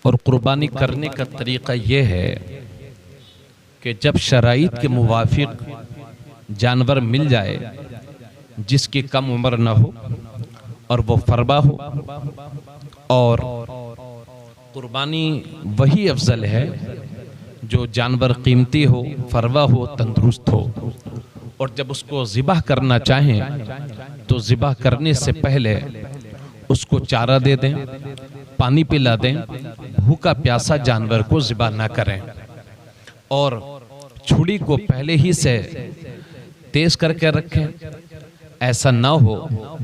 और कुर्बानी करने का तरीक़ा ये है कि जब शराइत के मुवाफिक जानवर मिल जाए जिसकी कम उम्र न हो और वो फरबा हो, और कुर्बानी वही अफजल है जो जानवर कीमती हो, फरवा हो, तंदुरुस्त हो। और जब उसको ज़िबाह करना चाहें तो ज़िबाह करने से पहले उसको चारा दे दें, पानी पिला दें, भूखा प्यासा जानवर को ज़िबाह ना करें। और छुरी को पहले ही से तेज करके रखें। ऐसा ना हो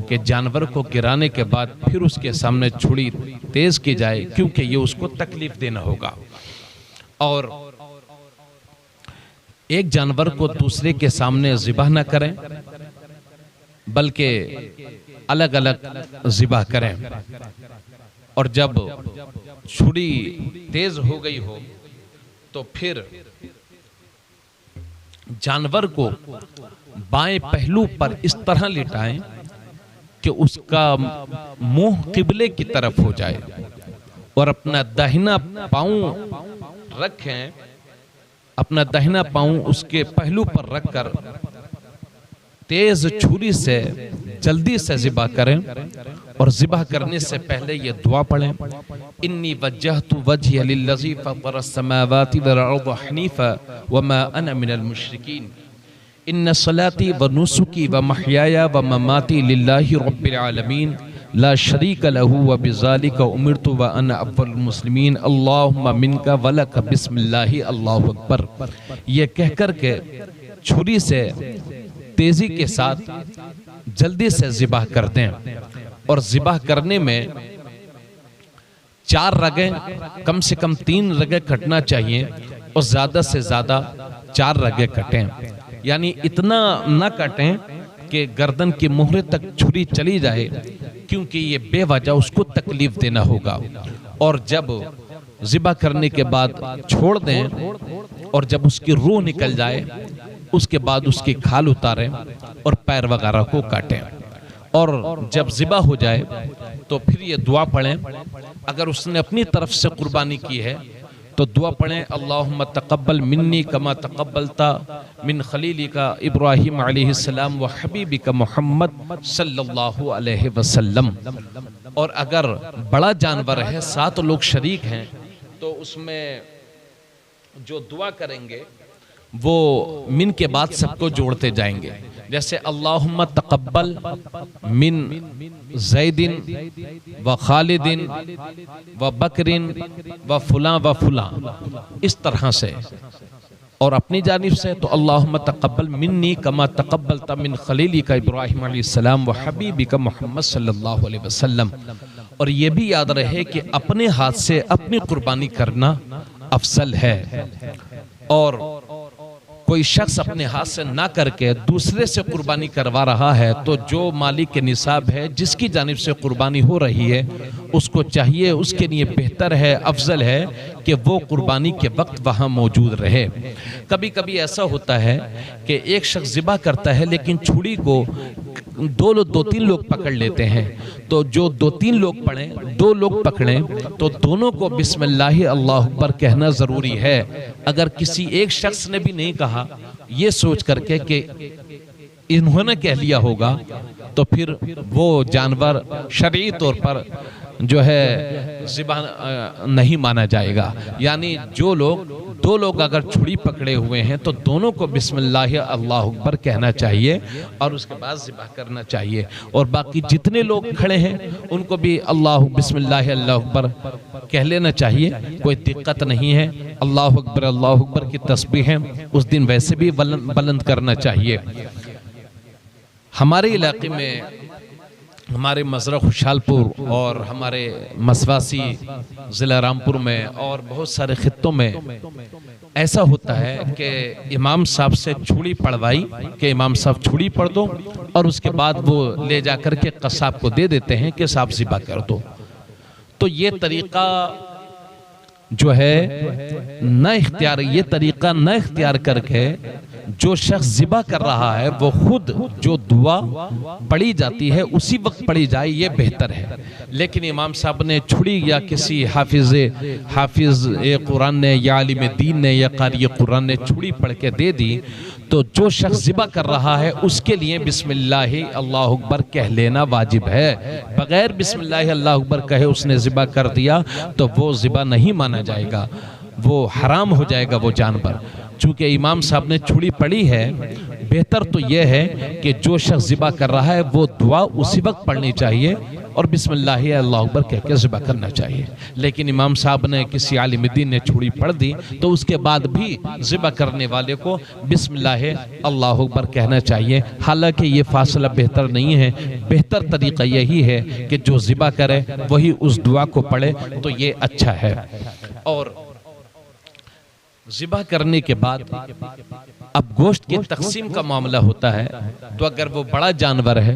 कि जानवर को गिराने के बाद फिर उसके सामने छुरी तेज की जाए, क्योंकि ये उसको तकलीफ देना होगा। और एक जानवर को दूसरे के सामने ज़िबाह ना करें, बल्कि अलग अलग ज़िबाह करें। और जब छुरी तेज हो गई हो तो फिर जानवर को बाएं पहलू पर इस तरह लिटाएं कि उसका मुंह किबले की तरफ हो जाए, और अपना दाहिना पांव रखें, अपना दाहिना पांव उसके पहलू पर रखकर तेज छुरी से जल्दी से ज़िबाह करें। और ज़िबाह करने से पहले ये दुआ पढ़ें, इन्नी वज्जहतु वजहिया लिल्लज़ी फ़तरस समावाति वल अर्ज़ हनीफ़ा वमा अना मिनल मुश्रिकीन इन्न सलाती व नुसुकी व महयाया व ममाती लिल्लाहि रब्बिल आलमीन ला शरीक लहू व बिज़ालिका उमिरतु व अना अव्वलुल मुस्लिमीन अल्लाहुम्मा मिनका व लका बिस्मिल्लाहि अल्लाहु अकबर। ये कहकर के छुरी से तेजी के साथ जल्दी से ज़िबाह कर दें। और ज़िबाह करने में 4 रगें, कम से कम 3 रगें कटना चाहिए, और ज़्यादा से ज़्यादा 4 रगें कटें। यानी इतना ना कटें कि गर्दन की मोहरे तक छुरी चली जाए, क्योंकि ये बेवजह उसको तकलीफ देना होगा। और जब ज़िबाह करने के बाद छोड़ दें, और जब उसकी रूह निकल जाए उसके बाद उसकी खाल उतारें और पैर वगैरह को काटें। और जब ज़िबाह हो जाए तो फिर ये दुआ पढ़ें। अगर उसने अपनी तरफ से कुर्बानी की है तो दुआ पढ़ें, अल्लाहुम्मा तक़ब्बल मिन्नी कमा तक़ब्बलता मिन खलीलिका इब्राहीम अलैहिस्सलाम व हबीबिका मुहम्मद सल्लल्लाहु अलैहि वसल्लम। और अगर बड़ा जानवर है, 7 लोग शरीक हैं, तो उसमें जो दुआ करेंगे वो मिन के बाद सबको जोड़ते जाएंगे। जैसे अल्लाहुम्मा तक़ब्बल मिन ज़ैदिन व खालिदिन व बकरिन व फुलां, इस तरह से। और अपनी जानिब से तो अल्लाहुम्मा तक़ब्बल मिन्नी कमा तक़ब्बलता मिन खलीलिका इब्राहीम अलैहिस्सलाम व हबीबिका मुहम्मद सल्लल्लाहु अलैहि वसल्लम। और ये भी याद रहे कि अपने हाथ से अपनी कुर्बानी करना अफजल है। और कोई शख्स अपने हाथ से ना करके दूसरे से कुर्बानी करवा रहा है, तो जो मालिक के निसाब है, जिसकी जानिब से कुर्बानी हो रही है, उसको चाहिए, उसके लिए बेहतर है, अफजल है कि वो कुर्बानी के वक्त वहाँ मौजूद रहे। कभी कभी ऐसा होता है कि एक शख्स ज़िबाह करता है लेकिन छुरी को 2-3 लोग पकड़ लेते हैं, तो जो 2-3 लोग पढ़ें, 2 लोग पकड़ें, तो दोनों को बिस्मिल्लाह अल्लाहु अकबर कहना ज़रूरी है। अगर किसी एक शख्स ने भी नहीं कहा, ये सोच करके कि इन्होंने कह लिया होगा, तो फिर वो जानवर शरई तौर पर जो है ज़िबाह नहीं माना जाएगा। यानी जो लोग 2 लोग अगर छुरी पकड़े हुए हैं तो दोनों को बिस्मिल्लाह अल्लाहु अकबर कहना चाहिए और उसके बाद ज़िबाह करना चाहिए। और बाकी जितने लोग खड़े हैं उनको भी बिस्मिल्लाह अल्लाहु अकबर कह लेना चाहिए, कोई दिक्कत नहीं है। अल्लाहु अकबर की तस्बीह उस दिन वैसे भी बुलंद करना चाहिए। हमारे इलाके में, हमारे मज़रा खुशालपुर और हमारे मसवासी ज़िला रामपुर में और बहुत सारे खित्तों में ऐसा होता है कि इमाम साहब से छुरी पढ़वाई कि इमाम साहब छुरी पढ़ दो, और उसके बाद वो ले जाकर के कसाब को दे देते हैं कि साहब ज़िबाह कर दो। तो ये तरीक़ा जो है न इख्तियार, ये तरीक़ा न इख्तियार करके जो शख्स ज़िबा कर रहा है वो खुद जो दुआ पढ़ी जाती है उसी वक्त पढ़ी जाए, ये बेहतर है। लेकिन इमाम साहब ने छुड़ी या किसी हाफिज कुरान ने या आलिम दीन ने या कारी कुरान ने छुड़ी पढ़ के दे दी, तो जो शख्स ज़िबा कर रहा है उसके लिए बिस्मिल्लाह अल्लाहु अकबर कह लेना वाजिब है। बगैर बिस्मिल्लाह अल्लाहु अकबर कहे उसने ज़िबा कर दिया तो वो ज़िबा नहीं माना जाएगा, वो हराम हो जाएगा वो जानवर। चूँकि इमाम साहब ने छुड़ी पढ़ी है, बेहतर तो यह है कि जो शख्स ज़िबा कर रहा है वो दुआ उसी वक्त पढ़नी चाहिए और बिस्मिल्लाह अल्लाहु अकबर कह के ज़िबा करना चाहिए। लेकिन इमाम साहब ने किसी आलिम दीन ने छुड़ी पढ़ दी तो उसके बाद भी ज़िबा करने वाले को बिस्मिल्लाह अल्लाहु अकबर कहना चाहिए। हालांकि ये फासला बेहतर नहीं है, बेहतर तरीका यही है कि जो ज़िबा करे वही उस दुआ को पढ़े, तो ये अच्छा है। और ज़िबा करने के बाद अब गोश्त की तकसीम का मामला होता है, तो अगर वो बड़ा जानवर है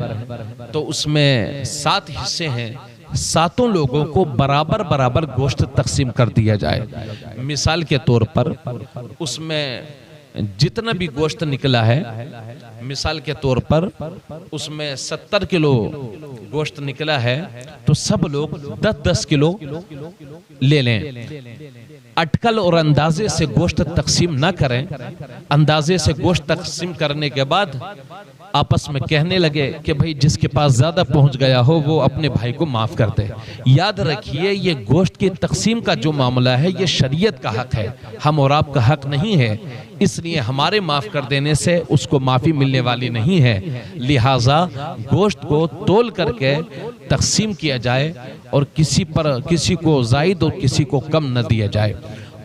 तो उसमें 7 हिस्से हैं, 7 लोगों को बराबर बराबर गोश्त तकसीम कर दिया जाए। मिसाल के तौर पर उसमें जितना भी गोश्त निकला है, मिसाल के तौर पर उसमें 70 किलो गोश्त निकला है तो सब लोग 10-10 किलो ले लें। अटकल और अंदाजे से गोश्त तकसीम ना करें। अंदाजे से गोश्त तकसीम करने के बाद आपस में कहने लगे कि भाई जिसके पास ज्यादा पहुंच गया हो वो अपने भाई को माफ कर दे। याद रखिए ये गोश्त की तकसीम का जो मामला है ये शरीयत का हक है, हम और आपका हक नहीं है, इसलिए हमारे माफ कर देने से उसको माफी मिलने वाली नहीं है। लिहाजा गोश्त को तोल करके तकसीम किया जाए और किसी को ज़ायद और किसी को कम न दिया जाए।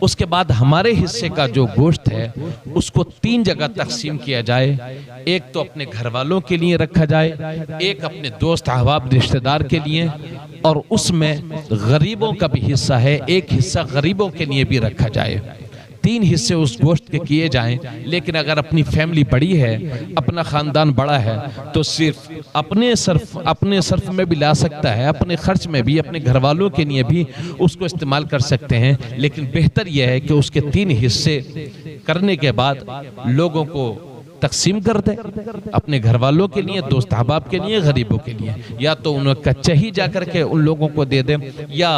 उसके बाद हमारे हिस्से का जो गोश्त है उसको 3 जगह तकसीम किया जाए। एक तो अपने घर वालों के लिए रखा जाए, एक अपने दोस्त अहबाब रिश्तेदार के लिए, और उसमें गरीबों का भी हिस्सा है, एक हिस्सा गरीबों के लिए भी रखा जाए। 3 हिस्से उस गोश्त के किए जाएं। लेकिन अगर अपनी फैमिली बड़ी है, अपना खानदान बड़ा है, तो सिर्फ अपने सर्फ में भी ला सकता है, अपने खर्च में भी, अपने घर वालों के लिए भी उसको इस्तेमाल कर सकते हैं। लेकिन बेहतर यह है कि उसके 3 हिस्से करने के बाद लोगों को तकसीम कर दे, अपने घर वालों के लिए, दोस्त अहबाब के लिए, गरीबों के लिए। या तो उन्हें कच्चा ही जाकर के उन लोगों को दे दे, या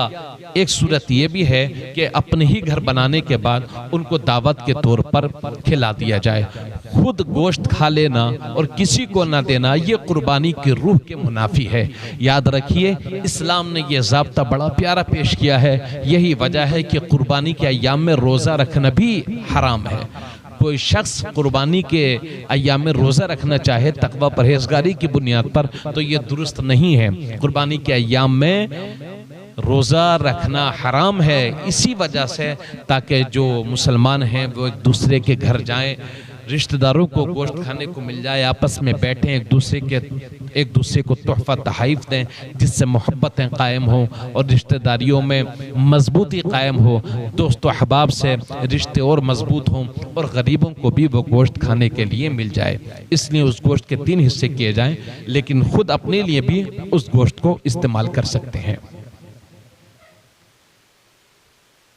एक सूरत ये भी है कि अपने ही घर बनाने के बाद उनको दावत के तौर पर खिला दिया जाए। खुद गोश्त खा लेना और किसी को ना देना ये कुर्बानी की रूह के मुनाफी है। याद रखिए इस्लाम ने ये ज़ाब्ता बड़ा प्यारा पेश किया है। यही वजह है कि कुर्बानी के अय्याम में रोज़ा रखना भी हराम है। कोई शख्स कुर्बानी के अय्याम में रोज़ा रखना चाहे तकवा परहेजगारी की बुनियाद पर, तो ये दुरुस्त नहीं है। कुर्बानी के अय्याम में रोज़ा रखना हराम है इसी वजह से, ताकि जो मुसलमान हैं वो एक दूसरे के घर जाएं, रिश्तेदारों को गोश्त खाने को मिल जाए, आपस में बैठें, एक दूसरे को तोहफा तहाइफ दें, जिससे मोहब्बतें कायम हों और रिश्तेदारियों में मजबूती कायम हो, दोस्तों अहबाब से रिश्ते और मजबूत हों, और गरीबों को भी वो गोश्त खाने के लिए मिल जाए। इसलिए उस गोश्त के 3 हिस्से किए जाएं, लेकिन खुद अपने लिए भी उस गोश्त को इस्तेमाल कर सकते हैं।